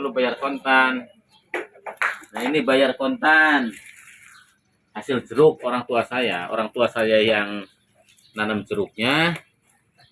dulu bayar kontan. Nah ini bayar kontan hasil jeruk orang tua saya yang nanam jeruknya,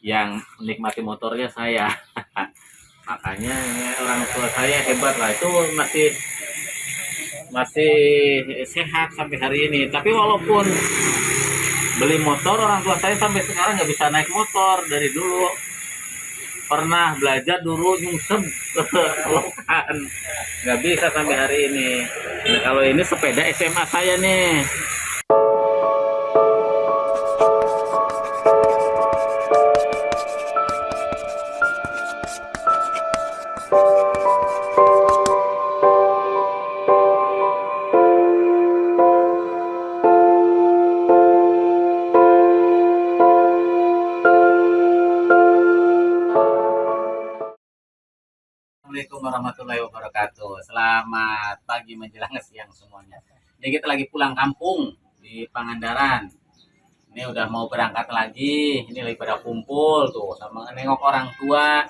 yang menikmati motornya saya. Makanya orang tua saya hebat lah, itu masih sehat sampai hari ini. Tapi walaupun beli motor, orang tua saya sampai sekarang nggak bisa naik motor. Dari dulu pernah belajar dulu nyungsep kan nggak bisa sampai hari ini. Nah, kalau ini sepeda SMA saya nih. Assalamualaikum warahmatullahi wabarakatuh. Selamat pagi menjelang siang semuanya. Ini kita lagi pulang kampung di Pangandaran. Ini udah mau berangkat lagi. Ini lagi pada kumpul tuh sama nengok orang tua.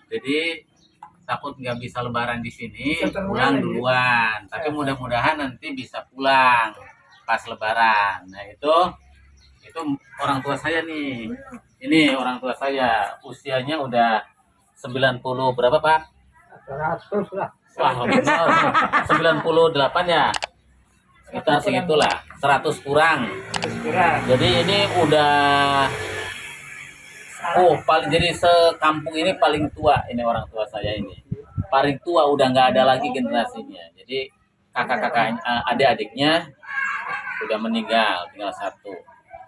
Jadi takut nggak bisa lebaran di sini, pulang duluan. Tapi mudah-mudahan nanti bisa pulang pas lebaran. Nah itu orang tua saya nih. Ini orang tua saya usianya udah 90 berapa Pak? 100 lah. Wah, benar. 98 ya. Sekitar segitulah, 100 kurang. Jadi ini udah jadi sekampung ini paling tua ini orang tua saya ini. Paling tua, udah nggak ada lagi generasinya. Jadi kakak-kakaknya, adik-adiknya udah meninggal, tinggal satu.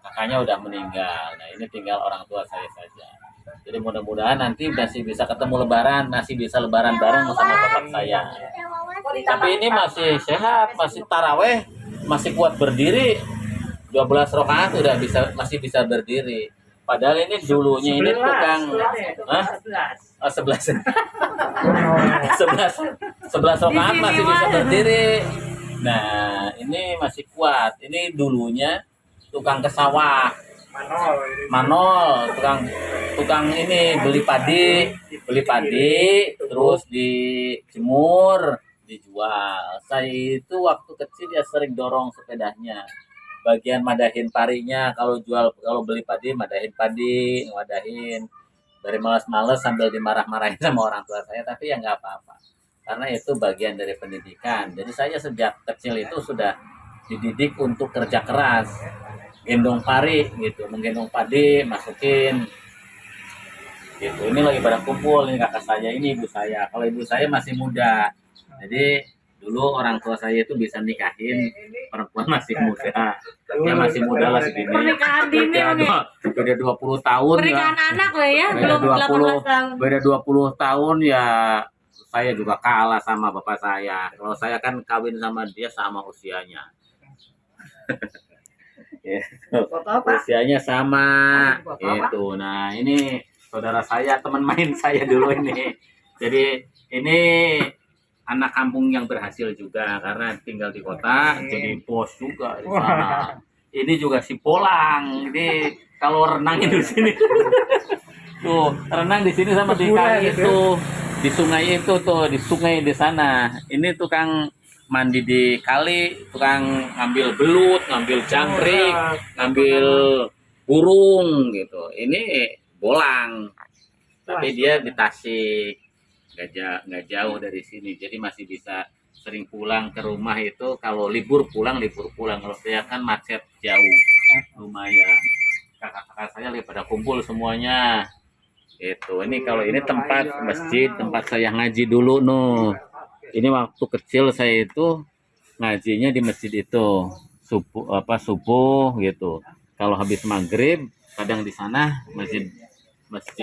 Kakaknya udah meninggal. Nah, ini tinggal orang tua saya saja. Jadi mudah-mudahan nanti masih bisa ketemu lebaran, masih bisa lebaran bareng sama bapak saya. Tapi ini masih sehat, masih taraweh, masih kuat berdiri. 12 rakaat udah masih bisa berdiri. Padahal ini dulunya ini tukang 11 rakaat masih bisa berdiri. Nah, ini masih kuat. Ini dulunya tukang ke sawah. Manol, tukang ini beli padi, terus dijemur, dijual. Saya itu waktu kecil ya sering dorong sepedanya, bagian madahin parinya. Kalau beli padi, madahin padi, ngadahin. Dari malas-malas sambil dimarah-marahin sama orang tua saya, tapi ya nggak apa-apa, karena itu bagian dari pendidikan. Jadi saya sejak kecil itu sudah dididik untuk kerja keras, gendong pari gitu, menggendong padi, masukin gitu. Ini lagi pada kumpul, ini kakak saya, ini ibu saya. Kalau ibu saya masih muda, jadi dulu orang tua saya itu bisa nikahin perempuan masih muda. Ya masih muda lah segini. Pernikahan dini beda 20 tahun. Pernikahan ya. anak lah ya, Beda belum 18 tahun. Beda 20 tahun ya. Saya juga kalah sama bapak saya. Kalau saya kan kawin sama dia sama usianya. Usianya sama itu. Nah ini saudara saya, teman main saya dulu ini. Jadi ini anak kampung yang berhasil juga karena tinggal di kota, jadi bos juga di sana. Ini juga si Polang. Ini kalau renang di sini tuh renang di sini sama di kali itu, di sungai itu tuh, di sungai di sana. Ini tukang mandi di kali, tukang ngambil belut, ngambil jangkrik, ngambil burung gitu. Ini Bolang, tapi dia di Tasik, nggak jauh dari sini, jadi masih bisa sering pulang ke rumah itu. Kalau libur pulang. Kalau saya kan macet jauh, lumayan. Kakak-kakak saya lagi pada kumpul semuanya. Itu. Ini kalau ini tempat masjid, tempat saya ngaji dulu Ini waktu kecil saya itu ngajinya di masjid itu, subuh gitu. Kalau habis maghrib kadang di sana masjid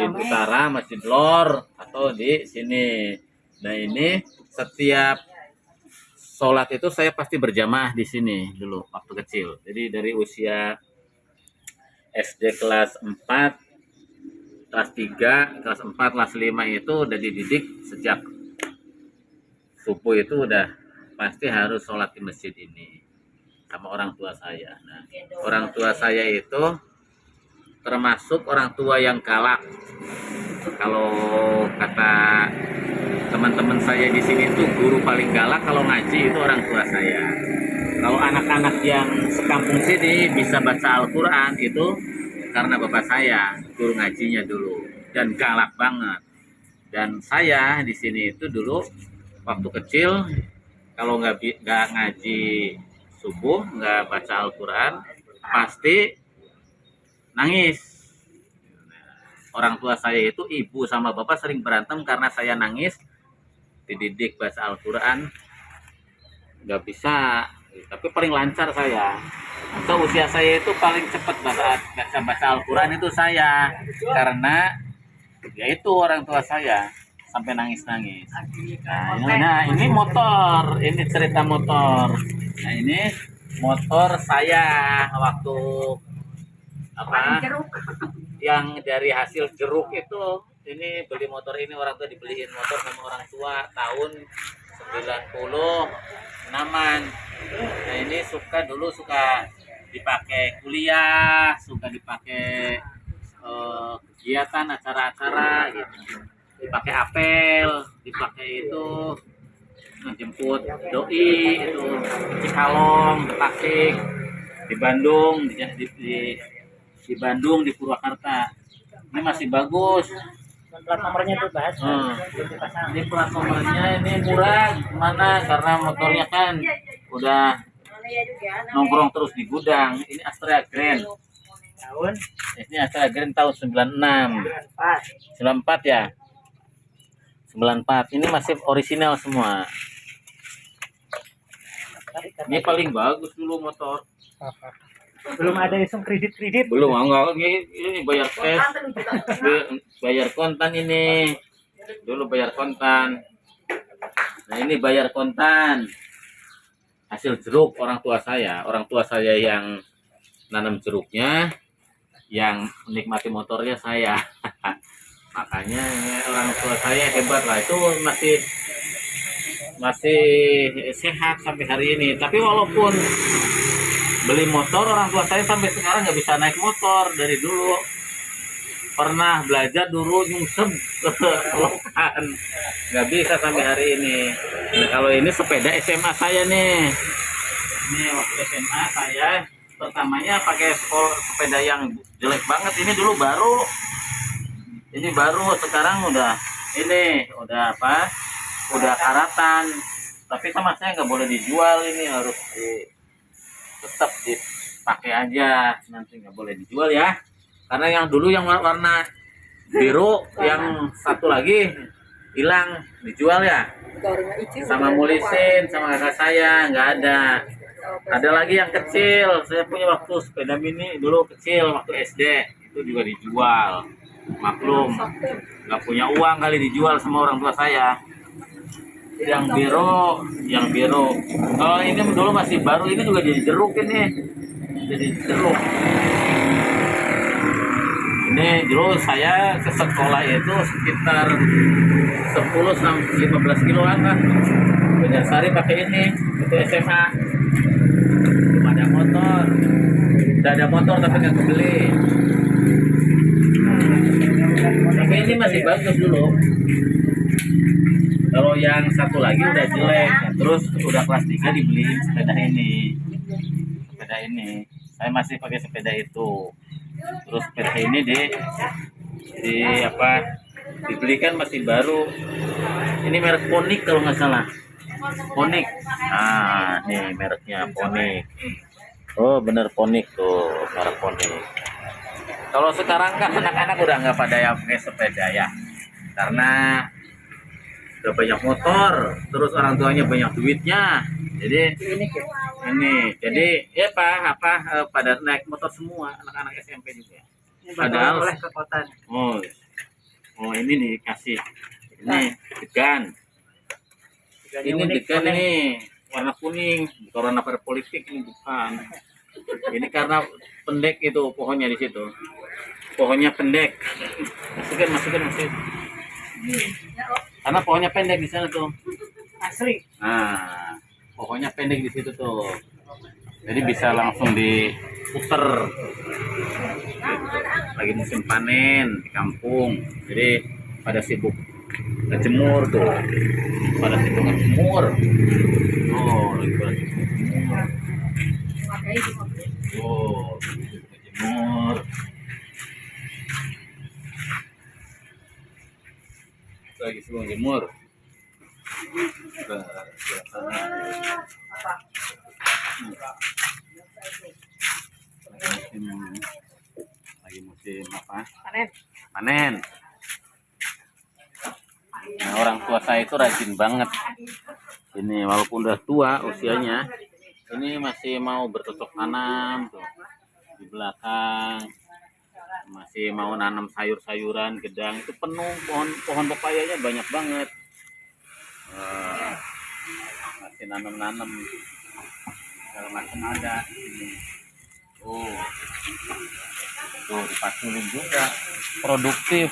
utara, masjid lor, atau di sini. Nah ini setiap sholat itu saya pasti berjamaah di sini dulu waktu kecil. Jadi dari usia SD kelas 4, kelas 3, kelas 4, kelas 5 itu udah dididik sejak subuh itu udah pasti harus sholat di masjid ini sama orang tua saya. Nah, orang tua saya itu termasuk orang tua yang galak. Kalau kata teman-teman saya di sini tuh guru paling galak kalau ngaji itu orang tua saya. Kalau anak-anak yang sekampung sini bisa baca Al-Quran itu karena bapak saya guru ngajinya dulu dan galak banget. Dan saya di sini itu dulu waktu kecil kalau nggak ngaji subuh, nggak baca Al-Quran, pasti nangis. Orang tua saya itu ibu sama bapak sering berantem karena saya nangis, dididik baca Al-Quran, nggak bisa. Tapi paling lancar saya. Atau usia saya itu paling cepat baca Al-Quran itu saya, karena ya itu orang tua saya sampai nangis-nangis. Nah, ini motor, ini cerita motor. Nah, ini motor saya waktu apa? Yang dari hasil jeruk itu. Ini beli motor ini, orang tua dibeliin motor sama orang tua tahun 96-an. Nah, ini dulu suka dipakai kuliah, suka dipakai kegiatan acara-acara gitu. Dipakai apel, dipakai itu menjemput doi itu Cikalong, di Tasik, di Bandung, di Bandung, di Purwakarta. Ini masih bagus. Plat nomornya tuh bahas. Ini plat nomornya ini murah, mana karena motornya kan udah nongkrong terus di gudang. Ini Astra Grand. Tahun? Ini Astra Grand tahun 96. 94 ya. 94. Ini masih orisinal semua. Ini paling bagus dulu motor. Belum ada isu kredit. Belum, enggak. Ini bayar cash. Bayar kontan ini. Dulu bayar kontan. Nah, ini bayar kontan. Hasil jeruk orang tua saya. Orang tua saya yang nanam jeruknya, yang menikmati motornya saya. Makanya orang tua saya hebat lah, itu masih sehat sampai hari ini. Tapi walaupun beli motor, orang tua saya sampai sekarang nggak bisa naik motor. Dari dulu pernah belajar dulu nyungsep lokan, nggak bisa sampai hari ini. Nah, kalau ini sepeda SMA saya nih. Ini waktu SMA saya pertamanya pakai sepeda yang jelek banget. Ini dulu baru. Ini baru, sekarang udah apa? Udah karatan. Tapi sama saya nggak boleh dijual, ini harus tetap dipakai aja. Nanti nggak boleh dijual ya. Karena yang dulu yang warna biru, yang satu lagi hilang, dijual ya. Sama mulisin, sama kakak saya nggak ada. Ada lagi yang kecil. Saya punya waktu sepeda mini dulu kecil waktu SD, itu juga dijual. Maklum nggak punya uang kali dijual sama orang tua saya. Yang biru kalau ini dulu masih baru, ini juga jadi jeruk. Ini jadi jeruk. Ini dulu saya ke sekolah itu sekitar 10-15 kiloan lah. Banjarsari pakai ini itu SMA. Belum ada motor. Udah ada motor tapi nggak kebeli. Tapi ini masih bagus dulu. Kalau yang satu lagi udah jelek. Terus udah kelas 3 dibeliin sepeda ini. Saya masih pakai sepeda itu. Terus sepeda ini dibelikan masih baru. Ini merek Ponik kalau nggak salah. Ponik. Nah, nih mereknya Ponik. Oh, bener Ponik tuh, merek Ponik. Kalau sekarang kan anak-anak udah nggak pada yang pakai sepeda ya, karena udah banyak motor, terus orang tuanya banyak duitnya, jadi ya pada naik motor semua, anak-anak SMP juga. Padahal oleh kekuatan. Oh ini nih kasih ini degan. Ini degan ini warna kuning, bukan warna politik ini, bukan. Ini karena pendek itu pohonnya di situ. Pohonnya pendek. Masukin. Karena pohonnya pendek di sana tuh. Asli. Nah, pohonnya pendek di situ tuh. Jadi bisa langsung diputer. Lagi musim panen di kampung. Jadi pada sibuk ngejemur tuh, pada situ ngejemur. Oh, lagi pada situ ngejemur. Oh, ngejemur. Lagi suruh jemur. Lagi musim apa? Panen. Nah, orang tua saya itu rajin banget. Ini walaupun udah tua usianya, ini masih mau bercocok tanam tuh di belakang. Masih mau nanam sayur-sayuran, gedang itu penuh pohon pepayanya banyak banget. Masih nanam segala macam ada ini. Oh, tuh dipatulin juga, produktif.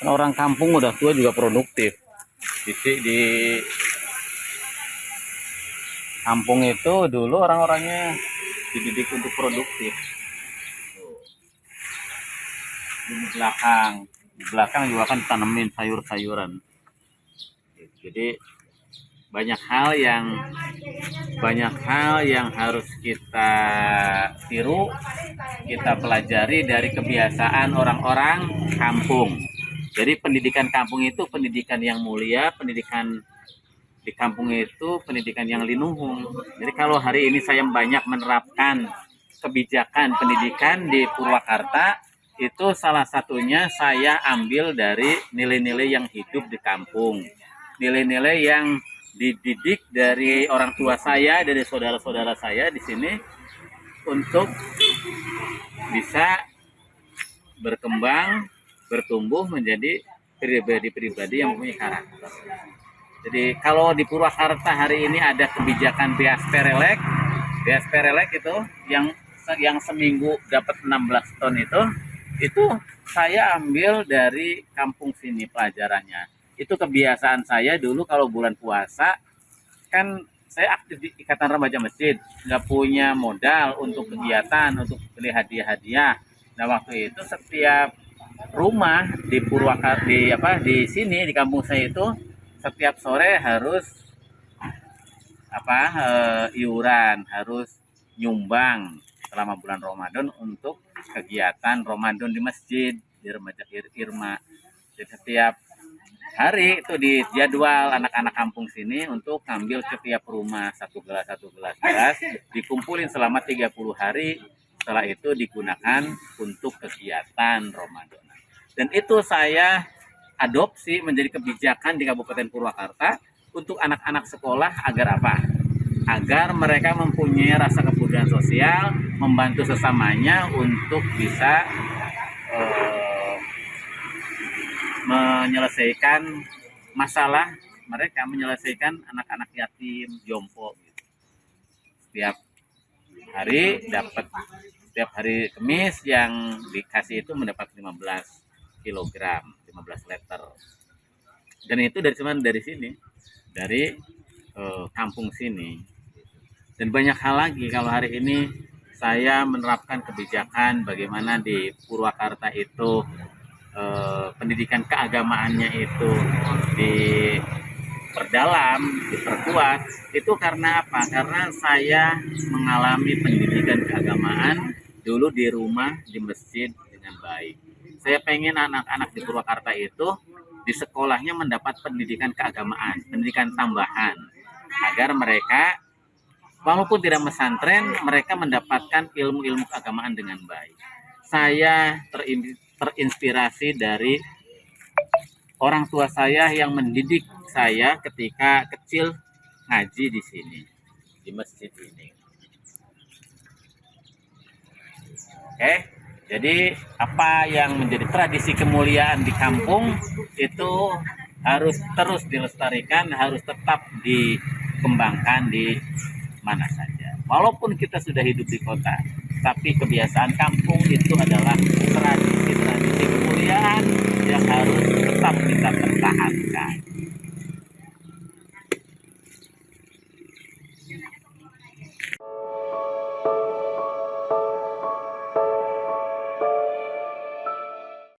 Karena orang kampung udah tua juga produktif. Di kampung itu dulu orang-orangnya dididik untuk produktif. Di belakang juga kan tanemin sayur-sayuran. Jadi banyak hal yang harus kita tiru, kita pelajari dari kebiasaan orang-orang kampung. Jadi pendidikan kampung itu pendidikan yang mulia, pendidikan di kampung itu pendidikan yang linuhung. Jadi kalau hari ini saya banyak menerapkan kebijakan pendidikan di Purwakarta, itu salah satunya saya ambil dari nilai-nilai yang hidup di kampung. Nilai-nilai yang dididik dari orang tua saya, dari saudara-saudara saya di sini untuk bisa berkembang, bertumbuh menjadi pribadi-pribadi yang mempunyai karakter. Jadi kalau di Purwakarta hari ini ada kebijakan beas perelek itu yang seminggu dapat 16 ton itu saya ambil dari kampung sini pelajarannya. Itu kebiasaan saya dulu kalau bulan puasa, kan saya aktif di Ikatan Remaja Masjid, nggak punya modal untuk kegiatan, untuk beli hadiah-hadiah. Nah waktu itu setiap rumah di Purwakarta di sini di kampung saya itu setiap sore harus iuran, harus nyumbang selama bulan Ramadan untuk kegiatan Ramadan di masjid di Remaja Irma. Jadi setiap hari itu di jadwal anak-anak kampung sini untuk ngambil ke tiap rumah satu gelas dikumpulin selama 30 hari. Setelah itu digunakan untuk kegiatan Ramadan. Dan itu saya adopsi menjadi kebijakan di Kabupaten Purwakarta untuk anak-anak sekolah agar apa? Agar mereka mempunyai rasa kepemudaan sosial, membantu sesamanya untuk bisa menyelesaikan masalah mereka, menyelesaikan anak-anak yatim, jompo. Setiap hari Kamis yang dikasih itu mendapat 15 kilogram, 15 liter. Dan itu dari sini, dari kampung sini. Dan banyak hal lagi. Kalau hari ini saya menerapkan kebijakan bagaimana di Purwakarta itu pendidikan keagamaannya itu diperdalam, diperkuat. Itu karena apa? Karena saya mengalami pendidikan keagamaan dulu di rumah, di masjid dengan baik. Saya pengen anak-anak di Purwakarta itu di sekolahnya mendapat pendidikan keagamaan, pendidikan tambahan, agar mereka walaupun tidak pesantren, mereka mendapatkan ilmu-ilmu keagamaan dengan baik. Saya terinspirasi dari orang tua saya yang mendidik saya ketika kecil ngaji di sini, di masjid ini. Oke, jadi apa yang menjadi tradisi kemuliaan di kampung itu harus terus dilestarikan, harus tetap dikembangkan di mana saja. Walaupun kita sudah hidup di kota, tapi kebiasaan kampung itu adalah tradisi kemuliaan yang harus tetap kita pertahankan.